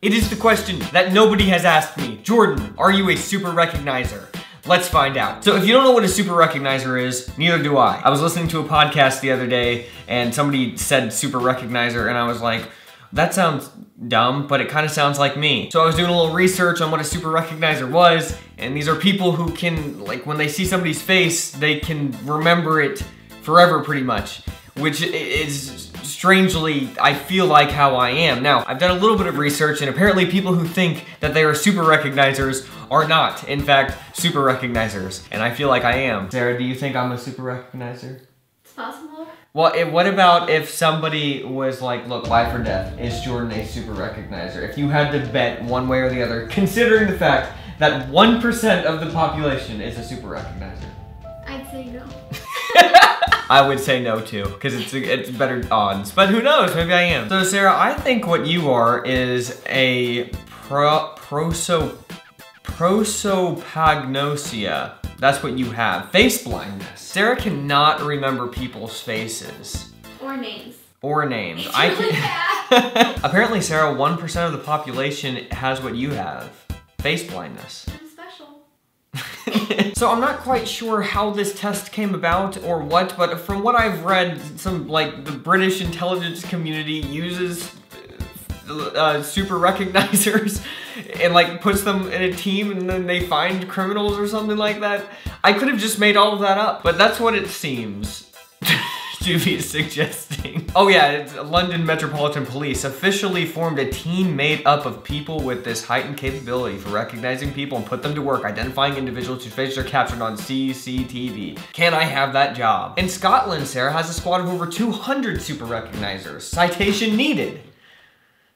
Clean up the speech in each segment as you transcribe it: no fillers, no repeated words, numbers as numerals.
It is the question that nobody has asked me. Jordan, are you a super recognizer? Let's find out. So if you don't know what a super recognizer is, neither do I. I was listening to a podcast the other day and somebody said super recognizer and I was like, that sounds dumb, but it kind of sounds like me. So I was doing a little research on what a super recognizer was, and these are people who can, like, when they see somebody's face, they can remember it forever pretty much, which is strangely, I feel like how I am. Now, I've done a little bit of research, and apparently people who think that they are super recognizers are not, in fact, super recognizers, and I feel like I am. Sarah, do you think I'm a super recognizer? It's possible. Well, what about if somebody was like, look, life or death, is Jordan a super recognizer? If you had to bet one way or the other, considering the fact that 1% of the population is a super recognizer. I'd say no. I would say no too, because it's better odds. But who knows, maybe I am. So Sarah, I think what you are is a prosopagnosia. That's what you have. Face blindness. Sarah cannot remember people's faces. Or names. Or names. It's really bad. Apparently, Sarah, 1% of the population has what you have. Face blindness. I'm special. So I'm not quite sure how this test came about or what, but from what I've read, the British intelligence community uses super recognizers and like puts them in a team and then they find criminals or something like that. I could have just made all of that up, but that's what it seems to be suggesting. Oh yeah, London Metropolitan Police officially formed a team made up of people with this heightened capability for recognizing people and put them to work identifying individuals whose faces are captured on CCTV. Can I have that job? In Scotland, Sarah has a squad of over 200 super recognizers. Citation needed.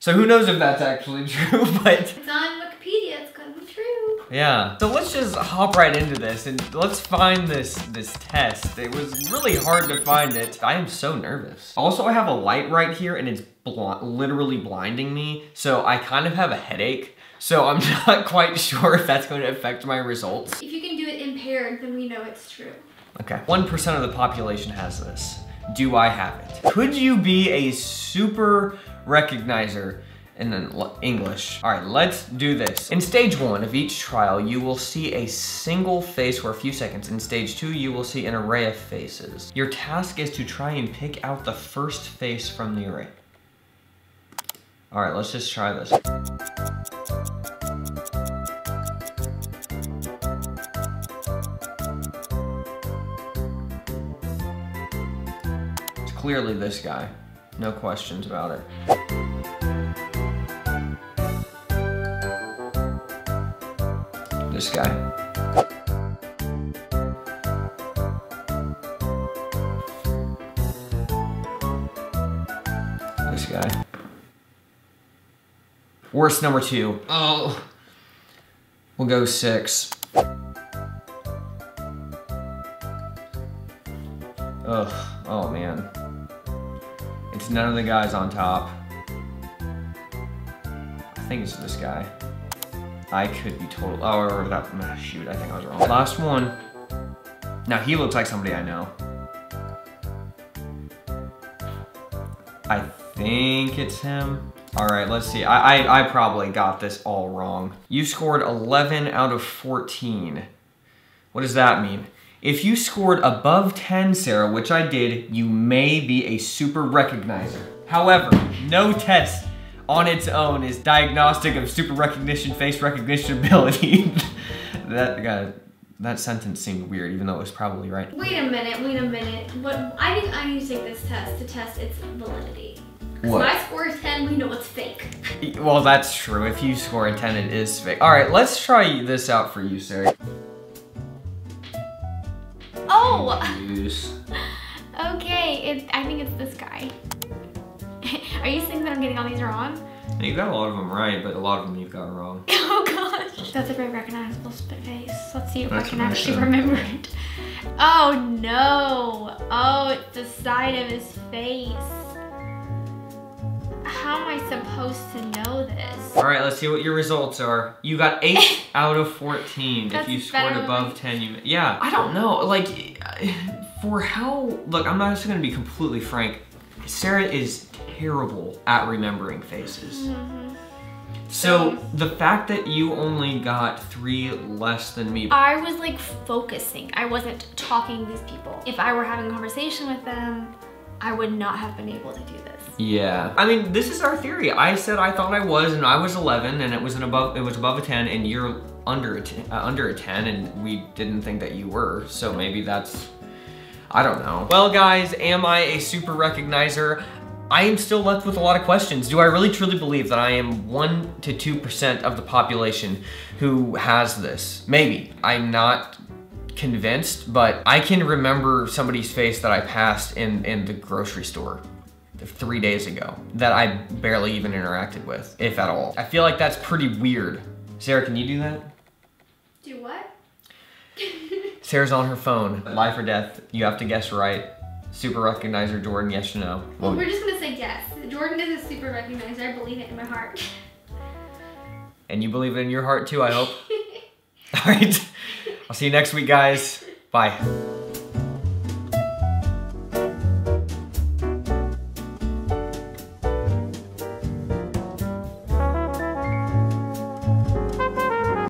So who knows if that's actually true, but... It's on Wikipedia, it's gotta be true. Yeah. So let's just hop right into this and let's find this test. It was really hard to find it. I am so nervous. Also, I have a light right here and it's literally blinding me, so I kind of have a headache. So I'm not quite sure if that's going to affect my results. If you can do it impaired, then we know it's true. Okay. 1% of the population has this. Do I have it? Could you be a super recognizer in English? All right, let's do this. In stage 1 of each trial, you will see a single face for a few seconds. In stage 2, you will see an array of faces. Your task is to try and pick out the first face from the array. All right, let's just try this. It's clearly this guy. No questions about it. This guy. This guy. Worst number 2. Oh. We'll go 6. Ugh. Oh man. It's none of the guys on top. I think it's this guy. I could be total, or that, shoot, I think I was wrong. Last one. Now he looks like somebody I know. I think it's him. All right, let's see. I probably got this all wrong. You scored 11 out of 14. What does that mean? If you scored above 10, Sarah, which I did, you may be a super recognizer. However, no test on its own is diagnostic of super recognition, face recognition ability. That sentence seemed weird, even though it was probably right. Wait a minute. I think I need to take this test to test its validity. What? If I score a 10, we know it's fake. Well, that's true. If you score a 10, it is fake. All right, let's try this out for you, Sarah. Oh! Use. Okay, I think it's this guy. Are you saying that I'm getting all these wrong? You got a lot of them right, but a lot of them you've got wrong. Oh gosh. That's a very recognizable face. Let's see if I can actually remember it. Oh no. Oh, it's the side of his face. How am I supposed to know this? All right, let's see what your results are. You got 8 out of 14. If you scored above 10, you... Yeah, I don't know. Like, for how... Look, I'm not just going to be completely frank. Sarah is terrible at remembering faces. So the fact that you only got 3 less than me. I was like focusing. I wasn't talking to these people. If I were having a conversation with them, I would not have been able to do this. Yeah. I mean, this is our theory. I said I thought I was, and I was 11, and it was above a 10, and you're under a 10, and we didn't think that you were. So maybe that's, I don't know. Well, guys, am I a super recognizer? I am still left with a lot of questions. Do I really truly believe that I am 1 to 2% of the population who has this? Maybe. I'm not convinced, but I can remember somebody's face that I passed in the grocery store 3 days ago that I barely even interacted with, if at all. I feel like that's pretty weird. Sarah, can you do that? Do what? Sarah's on her phone. Life or death, you have to guess right. Super recognizer, Jordan, yes or no? Well, we're just gonna say yes. Jordan is a super recognizer. I believe it in my heart. And you believe it in your heart too, I hope. All right. I'll see you next week, guys. Bye.